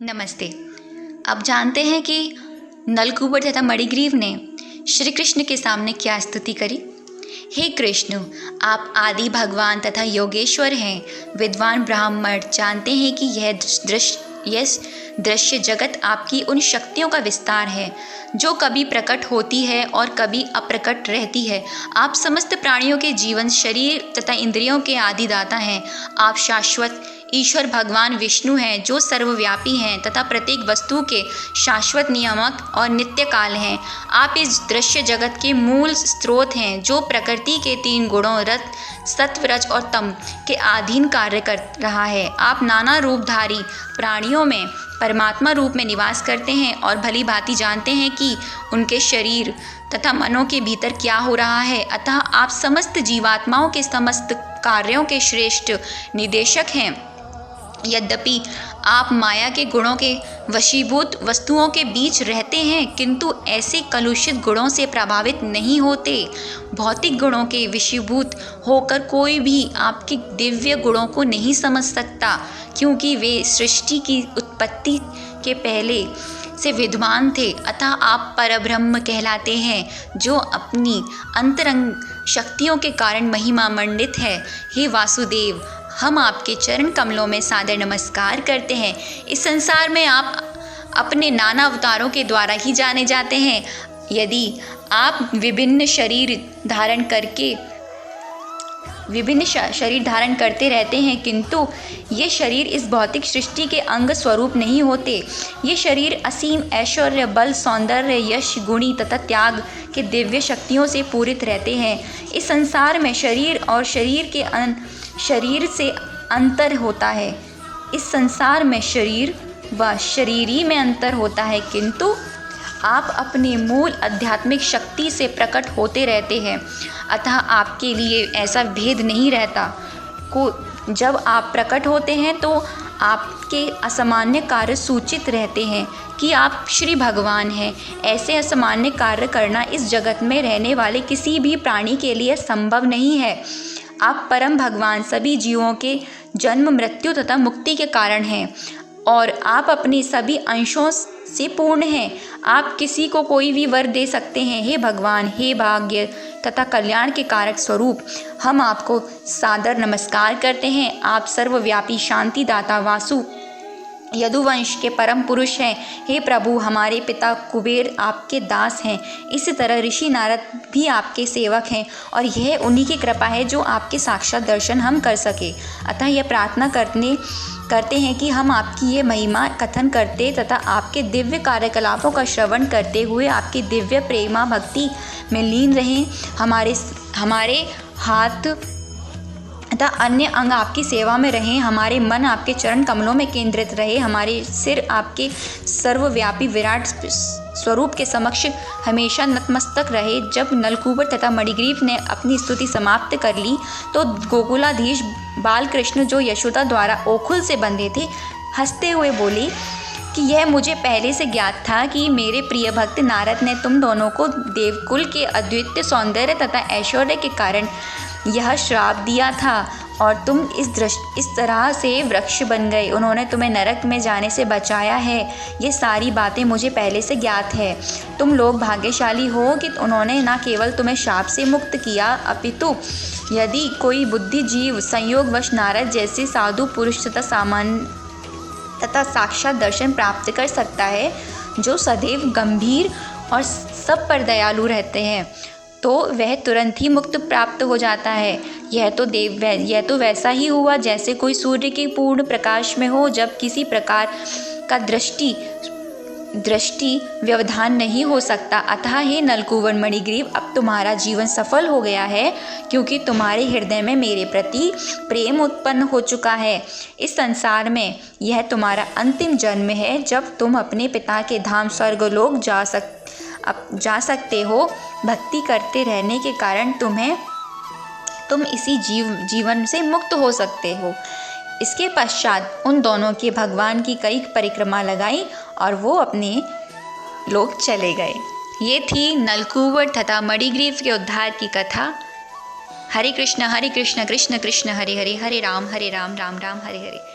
नमस्ते। आप जानते हैं कि नलकूबर तथा मणिग्रीव ने श्री कृष्ण के सामने क्या स्तुति करी? हे कृष्ण, आप आदि भगवान तथा योगेश्वर हैं। विद्वान ब्राह्मण जानते हैं कि यह दृश्य जगत आपकी उन शक्तियों का विस्तार है जो कभी प्रकट होती है और कभी अप्रकट रहती है। आप समस्त प्राणियों के जीवन, शरीर तथा इंद्रियों के आदिदाता हैं। आप शाश्वत ईश्वर भगवान विष्णु हैं जो सर्वव्यापी हैं तथा प्रत्येक वस्तु के शाश्वत नियामक और नित्य काल हैं। आप इस दृश्य जगत के मूल स्रोत हैं जो प्रकृति के 3 गुणों रत, सत्व, रज और तम के अधीन कार्य कर रहा है। आप नाना रूपधारी प्राणियों में परमात्मा रूप में निवास करते हैं और भली भांति जानते हैं कि उनके शरीर तथा मनों के भीतर क्या हो रहा है। अतः आप समस्त जीवात्माओं के समस्त कार्यों के श्रेष्ठ निदेशक हैं। यद्यपि आप माया के गुणों के वशीभूत वस्तुओं के बीच रहते हैं, किंतु ऐसे कलुषित गुणों से प्रभावित नहीं होते। भौतिक गुणों के वशीभूत होकर कोई भी आपके दिव्य गुणों को नहीं समझ सकता, क्योंकि वे सृष्टि की उत्पत्ति के पहले से विद्वान थे। अतः आप परब्रह्म कहलाते हैं जो अपनी अंतरंग शक्तियों के कारण महिमा मंडित है। हे वासुदेव, हम आपके चरण कमलों में सादर नमस्कार करते हैं। इस संसार में आप अपने नाना अवतारों के द्वारा ही जाने जाते हैं। यदि आप विभिन्न शरीर धारण करते रहते हैं, किंतु ये शरीर इस भौतिक सृष्टि के अंग स्वरूप नहीं होते। ये शरीर असीम ऐश्वर्य, बल, सौंदर्य, यश, गुणी तथा त्याग के दिव्य शक्तियों से पूरित रहते हैं। इस संसार में शरीर और शरीर से अंतर होता है। इस संसार में शरीर व शरीरी में अंतर होता है, किंतु आप अपने मूल आध्यात्मिक शक्ति से प्रकट होते रहते हैं। अतः आपके लिए ऐसा भेद नहीं रहता। जब आप प्रकट होते हैं तो आपके असामान्य कार्य सूचित रहते हैं कि आप श्री भगवान हैं। ऐसे असामान्य कार्य करना इस जगत में रहने वाले किसी भी प्राणी के लिए संभव नहीं है। आप परम भगवान सभी जीवों के जन्म, मृत्यु तथा मुक्ति के कारण हैं और आप अपने सभी अंशों से पूर्ण हैं। आप किसी को कोई भी वर दे सकते हैं। हे भगवान, हे भाग्य तथा कल्याण के कारक स्वरूप, हम आपको सादर नमस्कार करते हैं। आप सर्वव्यापी शांति दाता वासु यदुवंश के परम पुरुष हैं। हे प्रभु, हमारे पिता कुबेर आपके दास हैं। इसी तरह ऋषि नारद भी आपके सेवक हैं और यह उन्हीं की कृपा है जो आपके साक्षात दर्शन हम कर सके। अतः यह प्रार्थना करते हैं कि हम आपकी ये महिमा कथन करते तथा आपके दिव्य कार्यकलापों का श्रवण करते हुए आपकी दिव्य प्रेमा भक्ति में लीन रहें। हमारे हाथ तथा अन्य अंग आपकी सेवा में रहें। हमारे मन आपके चरण कमलों में केंद्रित रहे। हमारे सिर आपके सर्वव्यापी विराट स्वरूप के समक्ष हमेशा नतमस्तक रहे। जब नलकूबर तथा मणिग्रीव ने अपनी स्तुति समाप्त कर ली तो गोकुलाधीश बाल कृष्ण, जो यशोदा द्वारा ओखुल से बंधे थे, हंसते हुए बोले कि यह मुझे पहले से ज्ञात था कि मेरे प्रिय भक्त नारद ने तुम दोनों को देवकुल के अद्वितीय सौंदर्य तथा ऐश्वर्य के कारण यह श्राप दिया था और तुम इस तरह से वृक्ष बन गए। उन्होंने तुम्हें नरक में जाने से बचाया है। ये सारी बातें मुझे पहले से ज्ञात है। तुम लोग भाग्यशाली हो कि उन्होंने न केवल तुम्हें शाप से मुक्त किया, अपितु यदि कोई बुद्धिजीव संयोगवश नारद जैसे साधु पुरुष तथा साक्षात दर्शन प्राप्त कर सकता है, जो सदैव गंभीर और सब पर दयालु रहते हैं, तो वह तुरंत ही मुक्त प्राप्त हो जाता है। यह तो वैसा ही हुआ जैसे कोई सूर्य के पूर्ण प्रकाश में हो, जब किसी प्रकार का दृष्टि व्यवधान नहीं हो सकता। अतः हे नलकूबर मणिग्रीव, अब तुम्हारा जीवन सफल हो गया है, क्योंकि तुम्हारे हृदय में मेरे प्रति प्रेम उत्पन्न हो चुका है। इस संसार में यह तुम्हारा अंतिम जन्म है, जब तुम अपने पिता के धाम स्वर्गलोक जा सकते हो। भक्ति करते रहने के कारण तुम इसी जीवन से मुक्त हो सकते हो। इसके पश्चात उन दोनों के भगवान की कई परिक्रमा लगाई और वो अपने लोक चले गए। ये थी नलकूबर तथा मणिग्रीव के उद्धार की कथा। हरे कृष्ण कृष्ण कृष्ण हरे हरे, हरे राम राम राम हरे हरे।